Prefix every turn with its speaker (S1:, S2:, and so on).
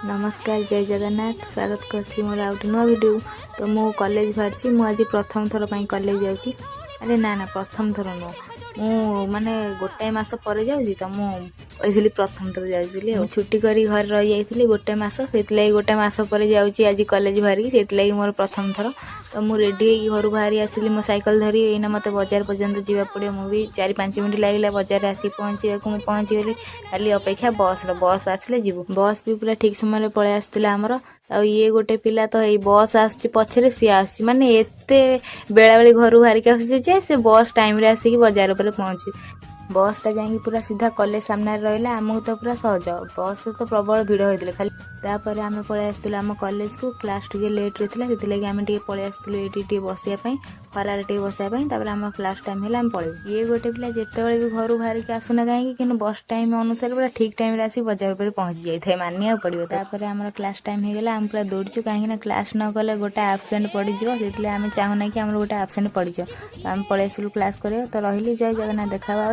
S1: नमस्कार जय जगन्नाथ स्वागत करछि मोर आउट नुआ वीडियो। तो मु कॉलेज बाहर मु आज प्रथम थर पर कॉलेज जाऊँगी। अरे ना ना प्रथम थर नुह मु माने गोटे मास पर जाऊँगी तो मुझे प्रथम थर जाऊँ छुट्टी करी घर रही जाइए गोटे मास से गोटे मास पर जाऊँगी आज कॉलेज बाहर से मोर प्रथम थर। तो मुझे रेडी घर बाहरी आसली मो साइकिल धरी एना मत बजार पर्यंत जावा पड़े मुझे 4-5 मिनट लगे बजार आसी पहुँचा मुझे पहुँची गली खाली अपेक्षा बस आसले जीव बस भी पूरा ठीक समय पलि आसला आमर ये गोटे पिला तो ये बस आस पछरे सी आस माने एते बेला बेली घर बाहरिक आसे से बस टाइम रे आसिक बजार पर पहुँची बसटा जाकि पूरा सीधा कॉलेज सामने रहा आमको तो पूरा सहज बस तो प्रबल भिड़ होते खाली तापर आम पलि आसलु आम कॉलेज को क्लास टे लेट रे थिला से आम पलि आसलु ये बसापी खरार टे बसापी आम क्लास टाइम है आम पलू ये गोटे पिला जिते भी घर बाहरिक आसुना कहीं बस टाइम अनुसार पूरा ठीक टाइम आसी बजार पर पहुँची जाए मानिया पड़ो। तापर आम क्लास टाइम होगा आम पूरा दौड़चु कहीं क्लास न कले गोटे आबसेंट पड़ज से आम चाहूना कि गोटे आबसेंट पड़ज तो आम पलि आसलु क्लास कर तो रही जय जगन्नाथ देखा।